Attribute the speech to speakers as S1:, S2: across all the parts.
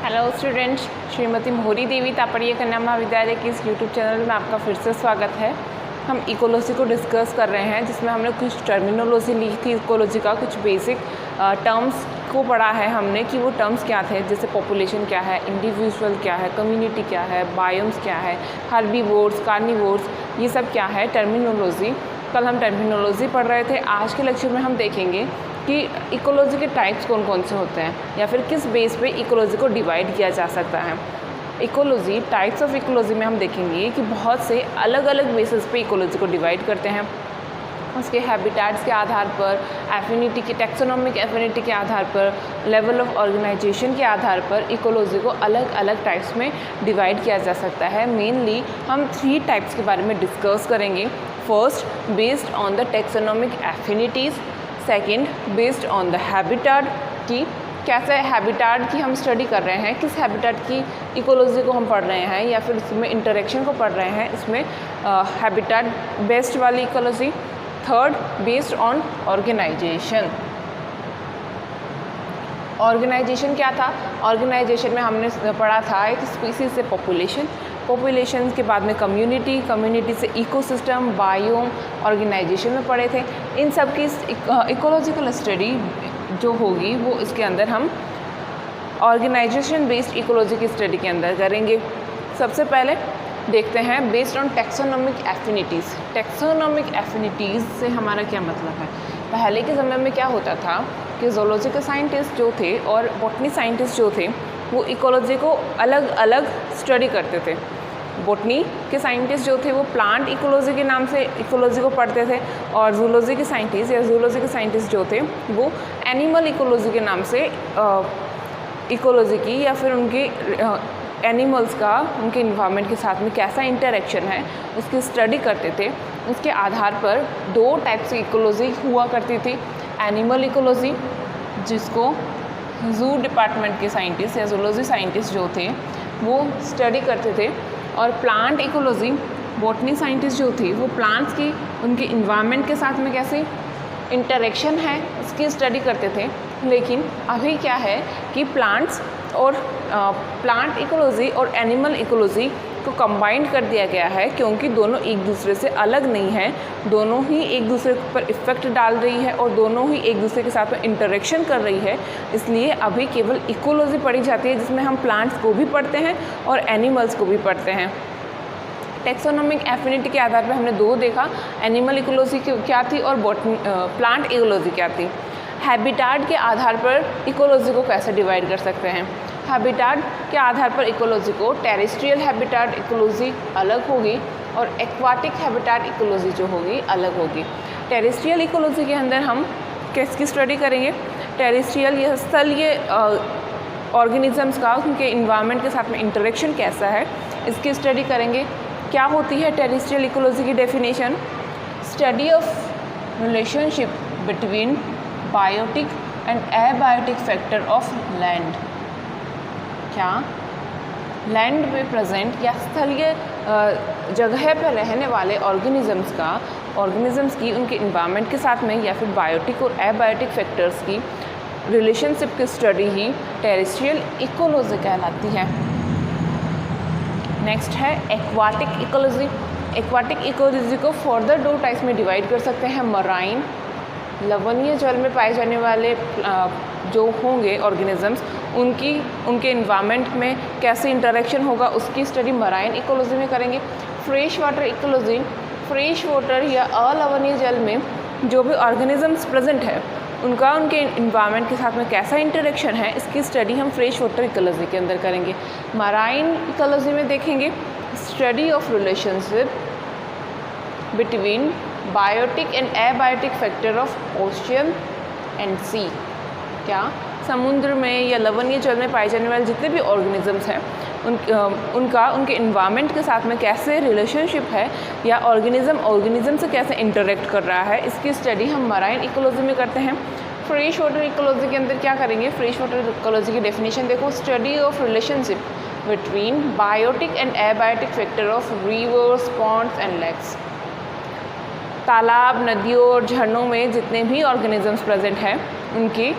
S1: Hello students, Shrimati मोहरी देवी तापड़िया कन्या महाविद्यालय के इस यूट्यूब चैनल में आपका फिर से स्वागत है। हम इकोलॉजी को डिस्कस कर रहे हैं, जिसमें हमने कुछ टर्मिनोलॉजी ली थी। इकोलॉजी का कुछ बेसिक टर्म्स को पढ़ा है हमने कि वो टर्म्स क्या थे, जैसे पॉपुलेशन क्या है, इंडिविजुअल क्या है, कम्युनिटी क्या है, बायोम्स क्या है, हर्बीवोर्स, कार्निवोर्स, ये सब क्या है टर्मिनोलॉजी। कल हम टर्मिनोलॉजी पढ़ रहे थे। आज के लेक्चर में हम देखेंगे कि इकोलॉजी के टाइप्स कौन कौन से होते हैं या फिर किस बेस पे इकोलॉजी को डिवाइड किया जा सकता है। इकोलॉजी, टाइप्स ऑफ इकोलॉजी में हम देखेंगे कि बहुत से अलग अलग बेसिस पे इकोलॉजी को डिवाइड करते हैं। उसके हैबिटेट्स के आधार पर, एफिनिटी के, टैक्सोनॉमिक एफिनिटी के आधार पर, लेवल ऑफ ऑर्गेनाइजेशन के आधार पर इकोलॉजी को अलग अलग टाइप्स में डिवाइड किया जा सकता है। मेनली हम 3 टाइप्स के बारे में डिस्कस करेंगे। First, based on the taxonomic affinities. Second, based on the habitat की कैसे हैबिटेट की हम स्टडी कर रहे हैं, किस हैबिटेट की इकोलॉजी को हम पढ़ रहे हैं या फिर इसमें इंटरेक्शन को पढ़ रहे हैं, इसमें हैबिटेट बेस्ड वाली ecology. Third, based on organisation. Organisation क्या था? ऑर्गेनाइजेशन में हमने पढ़ा था एक स्पीसीज से पॉपुलेशन, पॉपुलेशन के बाद में कम्युनिटी, कम्युनिटी से इकोसिस्टम, बायोम, ऑर्गेनाइजेशन में पढ़े थे। इन सब की इकोलॉजिकल स्टडी जो होगी वो इसके अंदर हम ऑर्गेनाइजेशन बेस्ड इकोलॉजी की स्टडी के अंदर करेंगे। सबसे पहले देखते हैं based on taxonomic affinities. Taxonomic affinities से हमारा क्या मतलब है? पहले के समय में क्या होता था कि ज़ूलॉजी के साइंटिस्ट जो थे और बॉटनी साइंटिस्ट जो थे वो इकोलॉजी को अलग अलग स्टडी करते थे। बॉटनी के साइंटिस्ट जो थे वो प्लांट इकोलॉजी के नाम से इकोलॉजी को पढ़ते थे, और ज़ूलॉजी के साइंटिस्ट या ज़ूलॉजी के साइंटिस्ट जो थे वो एनिमल इकोलॉजी के नाम से इकोलॉजी की या फिर उनकी एनिमल्स का उनके इन्वायरमेंट के साथ में कैसा इंटरेक्शन है उसकी स्टडी करते थे। उसके आधार पर 2 टाइप्स की इकोलॉजी हुआ करती थी। एनिमल इकोलॉजी, जिसको ज़ू डिपार्टमेंट के साइंटिस्ट या ज़ूलॉजी साइंटिस्ट जो थे वो स्टडी करते थे, और प्लांट इकोलॉजी, बॉटनी साइंटिस्ट जो थे वो प्लांट्स की उनके इन्वायरमेंट के साथ में कैसे इंटरेक्शन है उसकी स्टडी करते थे। लेकिन अभी क्या है कि प्लांट्स और प्लांट इकोलॉजी और एनिमल इकोलॉजी को कंबाइन कर दिया गया है, क्योंकि दोनों एक दूसरे से अलग नहीं हैं, दोनों ही एक दूसरे पर इफ़ेक्ट डाल रही है और दोनों ही एक दूसरे के साथ में इंटरेक्शन कर रही है। इसलिए अभी केवल इकोलॉजी पढ़ी जाती है, जिसमें हम प्लांट्स को भी पढ़ते हैं और एनिमल्स को भी पढ़ते हैं। टैक्सोनॉमिक एफिनिटी के आधार पर हमने 2 देखा, एनिमल इकोलॉजी क्या थी और प्लांट इकोलॉजी क्या थी। हैबिटेट के आधार पर इकोलॉजी को कैसे डिवाइड कर सकते हैं? हैबिटेट के आधार पर इकोलॉजी को टेरेस्ट्रियल हैबिटेट इकोलॉजी अलग होगी और एक्वाटिक हैबिटेट इकोलॉजी जो होगी अलग होगी। टेरेस्ट्रियल इकोलॉजी के अंदर हम किसकी स्टडी करेंगे? टेरेस्ट्रियल या स्थलीय ऑर्गेनिजम्स का उनके इन्वायरमेंट के साथ में इंटरेक्शन कैसा है इसकी स्टडी करेंगे। क्या होती है टेरेस्ट्रियल इकोलॉजी की definition? Study of relationship between biotic and abiotic factor of land. क्या लैंड में प्रेजेंट या स्थलीय जगह पर रहने वाले ऑर्गेनिजम्स की उनके इन्वायरमेंट के साथ में या फिर बायोटिक और एबायोटिक फैक्टर्स की रिलेशनशिप की स्टडी ही टेरेस्ट्रियल इकोलॉजी कहलाती है। नेक्स्ट है एक्वाटिक इकोलॉजी। एक्वाटिक इकोलॉजी को फर्दर 2 टाइप्स में डिवाइड कर सकते हैं। मराइन, लवणीय जल में पाए जाने वाले जो होंगे ऑर्गेनिजम्स, उनके इन्वायरमेंट में कैसे इंटरेक्शन होगा उसकी स्टडी मराइन इकोलॉजी में करेंगे। Fresh water ecology, fresh water या अलवणीय जल में जो भी ऑर्गेनिजम्स प्रेजेंट है उनके इन्वायरमेंट के साथ में कैसा इंटरेक्शन है इसकी स्टडी हम फ्रेश वाटर इकोलॉजी के अंदर करेंगे। मराइन इकोलॉजी में देखेंगे study of relationship between biotic and abiotic factor of ocean and sea. क्या समुद्र में या लवणीय जल में पाए जाने वाले जितने भी ऑर्गेनिजम्स हैं उनके इन्वायरमेंट के साथ में कैसे रिलेशनशिप है या ऑर्गेनिज्म से कैसे इंटरेक्ट कर रहा है इसकी स्टडी हम मराइन इकोलॉजी में करते हैं। फ्रेश वाटर इकोलॉजी के अंदर क्या करेंगे? फ्रेश वाटर इकोलॉजी की डेफिनेशन देखो, study of relationship between biotic and abiotic factor of rivers, ponds and lakes. तालाब, नदियों और झरनों में जितने भी ऑर्गेनिजम्स प्रेजेंट हैं उनकी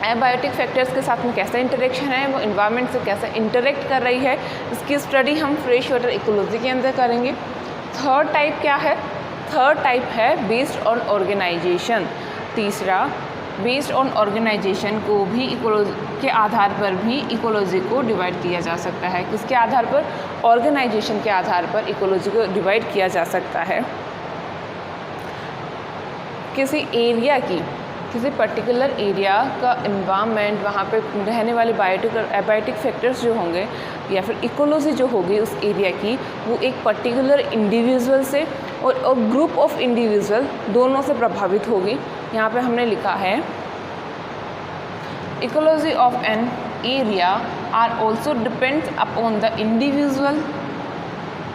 S1: एबायोटिक फैक्टर्स के साथ में कैसा इंटरेक्शन है, वो इन्वायरमेंट से कैसे इंटरेक्ट कर रही है, इसकी स्टडी हम फ्रेश वाटर इकोलॉजी के अंदर करेंगे। थर्ड टाइप क्या है? थर्ड टाइप है बेस्ड ऑन ऑर्गेनाइजेशन। तीसरा, बेस्ड ऑन ऑर्गेनाइजेशन को भी इकोलॉजी के आधार पर भी इकोलॉजी को डिवाइड किया जा सकता है। किसके आधार पर? ऑर्गेनाइजेशन के आधार पर इकोलॉजी को डिवाइड किया जा सकता है। किसी एरिया की, किसी पर्टिकुलर एरिया का एनवायरनमेंट, वहाँ पे रहने वाले बायोटिक और एबायोटिक फैक्टर्स जो होंगे या फिर इकोलॉजी जो होगी उस एरिया की, वो एक पर्टिकुलर इंडिविजुअल से और ग्रुप ऑफ इंडिविजुअल दोनों से प्रभावित होगी। यहाँ पे हमने लिखा है ecology of an area are also depends upon the individual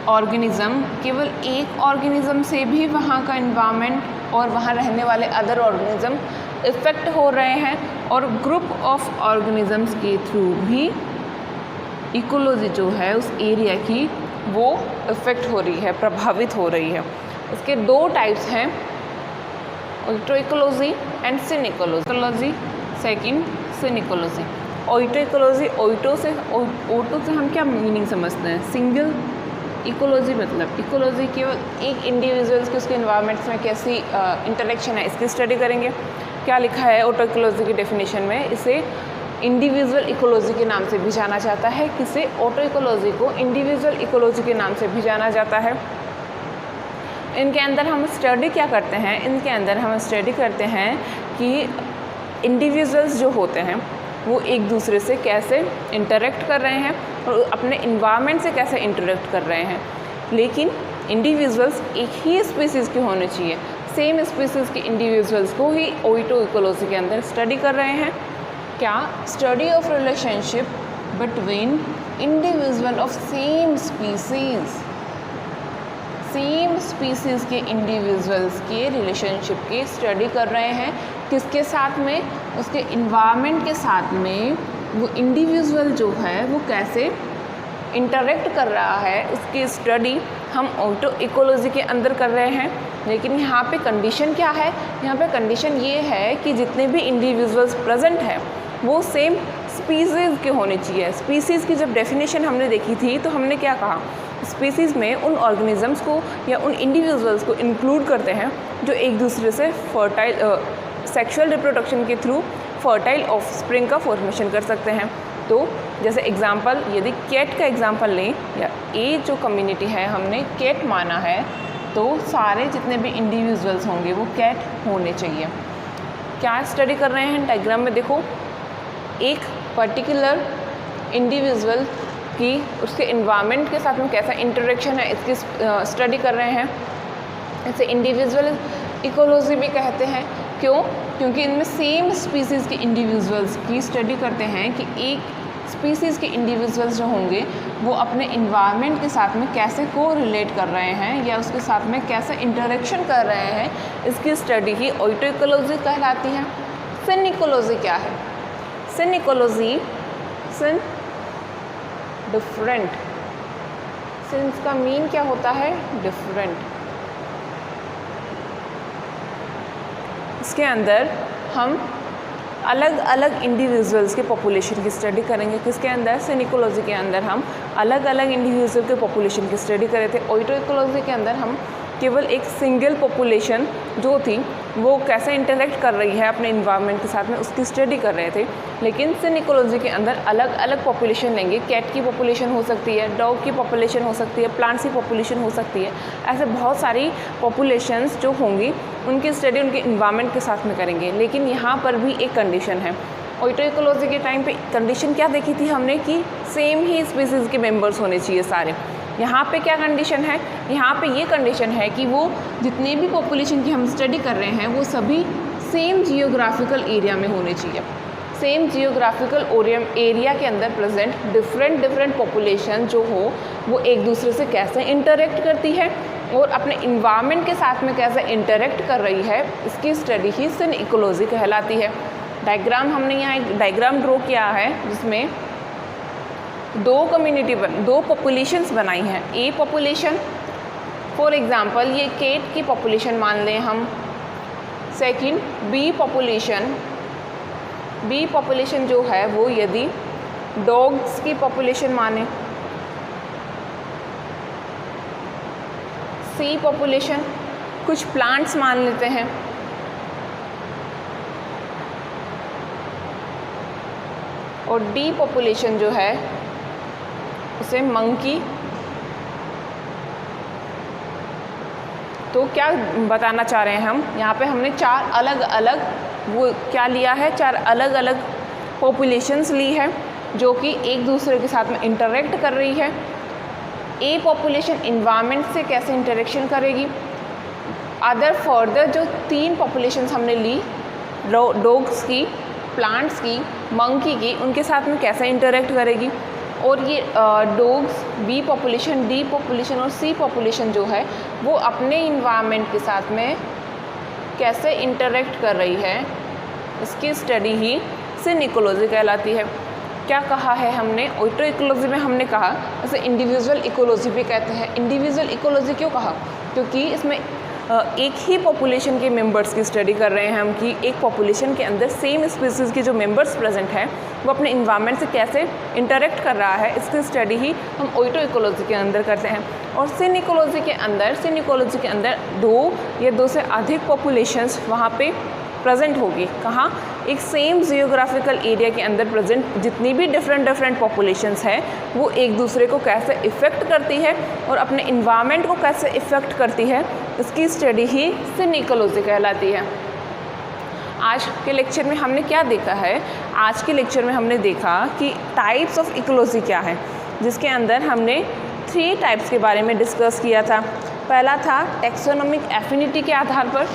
S1: organism. केवल एक ऑर्गेनिज्म से भी वहाँ का एनवायरनमेंट और वहाँ रहने वाले अदर ऑर्गेनिज्म इफ़ेक्ट हो रहे हैं और ग्रुप ऑफ ऑर्गेनिजम्स के थ्रू भी इकोलॉजी जो है उस एरिया की वो इफ़ेक्ट हो रही है, प्रभावित हो रही है। इसके दो टाइप्स हैं, auto ecology and sin ecology. Second, syn ecology. Auto ecology, auto से हम क्या मीनिंग समझते हैं? सिंगल इकोलॉजी मतलब इकोलॉजी केवल एक इंडिविजुअल्स के उसके इन्वायरमेंट्स में कैसी इंटरेक्शन है, इसकी स्टडी करेंगे। क्या लिखा है ऑटो इकोलॉजी की डेफिनेशन में? इसे इंडिविजुअल इकोलॉजी के नाम से भी जाना जाता है। किसे? ऑटो इकोलॉजी को इंडिविजुअल इकोलॉजी के नाम से भी जाना जाता है। इनके अंदर हम स्टडी क्या करते हैं? इनके अंदर हम स्टडी करते हैं कि इंडिविजुअल्स जो होते हैं वो एक दूसरे से कैसे इंटरेक्ट कर रहे हैं और अपने इन्वायरमेंट से कैसे इंटरेक्ट कर रहे हैं। लेकिन इंडिविजुअल्स एक ही स्पीसीज़ के होने चाहिए, सेम स्पीसीज़ के इंडिविजुअल्स को ही ऑइटो इकोलॉजी के अंदर स्टडी कर रहे हैं। क्या? Study of relationship between individual of same species के इंडिविजुअल्स के रिलेशनशिप की स्टडी कर रहे हैं। किसके साथ में? उसके इन्वायरमेंट के साथ में वो इंडिविजुअल जो है वो कैसे इंटरेक्ट कर रहा है, उसकी स्टडी हम ऑटो इकोलॉजी के अंदर कर रहे हैं। लेकिन यहाँ पे कंडीशन क्या है? यहाँ पे कंडीशन ये है कि जितने भी इंडिविजुअल्स प्रेजेंट हैं वो सेम स्पीसीज़ के होने चाहिए। स्पीसीज़ की जब डेफिनेशन हमने देखी थी तो हमने क्या कहा? स्पीसीज़ में उन ऑर्गेनिजम्स को या उन इंडिविजुअल्स को इंक्लूड करते हैं जो एक दूसरे से फर्टाइल सेक्सुअल रिप्रोडक्शन के थ्रू फर्टाइल ऑफस्प्रिंग का फॉर्मेशन कर सकते हैं। तो जैसे एग्जांपल, यदि कैट का एग्जांपल लें, या ए जो कम्युनिटी है हमने कैट माना है, तो सारे जितने भी इंडिविजुअल्स होंगे वो कैट होने चाहिए। क्या स्टडी कर रहे हैं? डायग्राम में देखो, एक पर्टिकुलर इंडिविजुअल की उसके इन्वायरमेंट के साथ में कैसा इंटरेक्शन है इसकी स्टडी कर रहे हैं। इसे इंडिविजुअल इकोलॉजी भी कहते हैं। क्यों? क्योंकि इनमें सेम स्पीसीज़ के इंडिविजुअल्स की स्टडी करते हैं कि एक स्पीसीज़ के इंडिविजुअल्स जो होंगे वो अपने इन्वायरमेंट के साथ में कैसे को रिलेट कर रहे हैं या उसके साथ में कैसे इंटरेक्शन कर रहे हैं, इसकी स्टडी ही ऑइटो इकोलॉजी कहलाती है। सिन इकोलॉजी क्या है? सिन इकोलॉजी, सिन डिफरेंट, सिंस का मीन क्या होता है? डिफरेंट। इसके अंदर हम अलग अलग इंडिविजुअल्स के पॉपुलेशन की स्टडी करेंगे। किसके अंदर? सिन इकोलॉजी के अंदर हम अलग अलग इंडिविजुअल के पॉपुलेशन की स्टडी कर रहे थे। ऑइटो इकोलॉजी के अंदर हम केवल एक सिंगल पॉपुलेशन जो थी वो कैसे इंटरेक्ट कर रही है अपने इन्वायरमेंट के साथ में उसकी स्टडी कर रहे थे। लेकिन सिन इकोलॉजी के अंदर अलग अलग पॉपुलेशन लेंगे। कैट की पॉपुलेशन हो सकती है, डॉग की पॉपुलेशन हो सकती है, प्लांट्स की पॉपुलेशन हो सकती है। ऐसे बहुत सारी पॉपुलेशंस जो होंगी उनकी स्टडी उनके इन्वायरमेंट के साथ में करेंगे। लेकिन यहाँ पर भी एक कंडीशन है। ऑइटो इकोलॉजी के टाइम पे कंडीशन क्या देखी थी हमने कि सेम ही स्पीसीज़ के मेंबर्स होने चाहिए सारे। यहाँ पे क्या कंडीशन है? यहाँ पे ये कंडीशन है कि वो जितने भी पॉपुलेशन की हम स्टडी कर रहे हैं वो सभी सेम जियोग्राफिकल एरिया में होने चाहिए। सेम जियोग्राफिकल एरिया के अंदर प्रेजेंट डिफरेंट पॉपुलेशन जो हो वो एक दूसरे से कैसे इंटरेक्ट करती है और अपने इन्वायरमेंट के साथ में कैसे इंटरेक्ट कर रही है, इसकी स्टडी ही सिन इकोलॉजी कहलाती है। डायग्राम हमने यहाँ एक डायग्राम ड्रॉ किया है जिसमें दो पॉपुलेशंस बनाई हैं। ए पॉपुलेशन, फॉर एग्जांपल ये कैट की पॉपुलेशन मान लें हम। Second, B population, B population जो है वो यदि डॉग्स की पॉपुलेशन माने, सी पॉपुलेशन कुछ प्लांट्स मान लेते हैं, और डी पॉपुलेशन जो है उसे मंकी। तो क्या बताना चाह रहे हैं हम यहाँ पे, हमने चार अलग अलग वो क्या लिया है, चार अलग अलग पॉपुलेशंस ली है जो कि एक दूसरे के साथ में इंटरेक्ट कर रही है। ए पॉपुलेशन इन्वायरमेंट से कैसे इंटरेक्शन करेगी, अदर फर्दर जो तीन पॉपुलेशंस हमने ली, डॉग्स की, प्लांट्स की, मंकी की, उनके साथ में कैसे इंटरेक्ट करेगी, और ये dogs, B population, D population और सी पॉपुलेशन जो है वो अपने इन्वायरमेंट के साथ में कैसे इंटरेक्ट कर रही है, इसकी स्टडी ही सिन इकोलॉजी कहलाती है। क्या कहा है हमने, ऑटो इकोलॉजी में हमने कहा, इसे इंडिविजुअल इकोलॉजी भी कहते हैं। इंडिविजुअल इकोलॉजी क्यों कहा, क्योंकि इसमें एक ही पॉपुलेशन के मेंबर्स की स्टडी कर रहे हैं हम कि एक पॉपुलेशन के अंदर सेम स्पीसीज़ के जो मेंबर्स प्रेजेंट हैं वो अपने इन्वायरमेंट से कैसे इंटरेक्ट कर रहा है, इसकी स्टडी ही हम ऑटो इकोलॉजी के अंदर करते हैं। और सिन इकोलॉजी के अंदर दो या दो से अधिक पॉपुलेशंस वहाँ पे प्रेजेंट होगी। कहाँ, एक सेम जियोग्राफिकल एरिया के अंदर प्रेजेंट जितनी भी डिफरेंट पॉपुलेशंस हैं वो एक दूसरे को कैसे इफ़ेक्ट करती है और अपने इन्वायरमेंट को कैसे इफ़ेक्ट करती है, इसकी स्टडी ही सिन इकोलॉजी कहलाती है। आज के लेक्चर में हमने क्या देखा है, आज के लेक्चर में हमने देखा कि टाइप्स ऑफ इकोलॉजी क्या है, जिसके अंदर हमने 3 टाइप्स के बारे में डिस्कस किया था। पहला था टैक्सोनॉमिक एफिनिटी के आधार पर।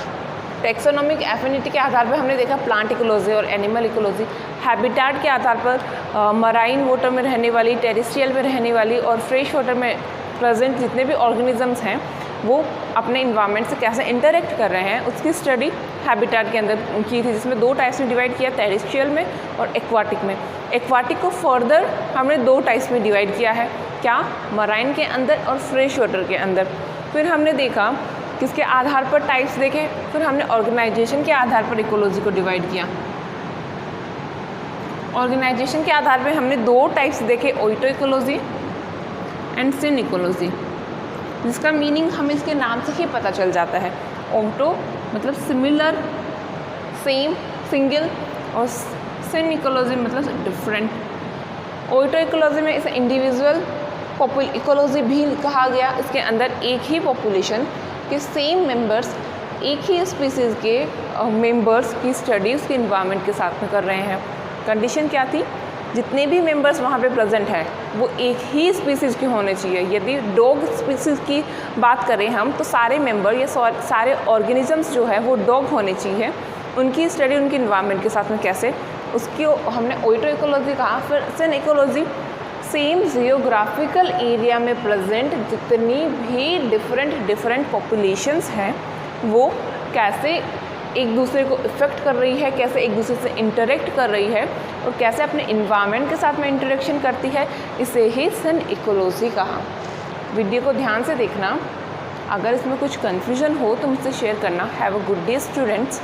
S1: टैक्सोनॉमिक एफिनिटी के आधार पर हमने देखा प्लांट इकोलॉजी और एनिमल इकोलॉजी। हैबिटेट के आधार पर मराइन वाटर में रहने वाली, टेरेस्ट्रियल में रहने वाली और फ्रेश वाटर में प्रेजेंट जितने भी ऑर्गेनिजम्स हैं वो अपने इन्वायरमेंट से कैसे इंटरेक्ट कर रहे हैं, उसकी स्टडी हैबिटेट के अंदर की थी, जिसमें 2 टाइप्स में डिवाइड किया, टेरेस्ट्रियल में और एक्वाटिक में। एक्वाटिक को फर्दर हमने 2 टाइप्स में डिवाइड किया है, क्या, मराइन के अंदर और फ्रेश वाटर के अंदर। फिर हमने देखा किसके आधार पर टाइप्स देखे, फिर हमने ऑर्गेनाइजेशन के आधार पर इकोलॉजी को डिवाइड किया। ऑर्गेनाइजेशन के आधार पर हमने 2 टाइप्स देखे, autecology and sin ecology, जिसका मीनिंग हमें इसके नाम से ही पता चल जाता है। ऑटो मतलब सिमिलर, सेम, सिंगल, और सिन इकोलॉजी मतलब डिफरेंट। ऑटो इकोलॉजी में इसे इंडिविजुअल इकोलॉजी भी कहा गया। इसके अंदर एक ही पॉपुलेशन के सेम मेंबर्स, एक ही स्पीसीज़ के मेंबर्स की स्टडी उसके इन्वायरमेंट के साथ में कर रहे हैं। कंडीशन क्या थी, जितने भी मेंबर्स वहाँ पे प्रेजेंट हैं वो एक ही स्पीसीज़ के होने चाहिए। यदि डॉग स्पीसीज़ की बात करें हम तो सारे मेंबर या सारे ऑर्गेनिजम्स जो है वो डॉग होने चाहिए। उनकी स्टडी उनके इन्वायरमेंट के साथ में कैसे, उसकी हमने ऑटो इकोलॉजी कहा। फिर सिन इकोलॉजी, सेम जियोग्राफिकल एरिया में प्रेजेंट जितनी भी डिफरेंट पॉपुलेशंस हैं वो कैसे एक दूसरे को इफ़ेक्ट कर रही है, कैसे एक दूसरे से इंटरेक्ट कर रही है और कैसे अपने इन्वायरमेंट के साथ में इंटरेक्शन करती है, इसे ही सिन इकोलॉजी कहा। वीडियो को ध्यान से देखना, अगर इसमें कुछ कन्फ्यूजन हो तो मुझसे शेयर करना। Have a good day students.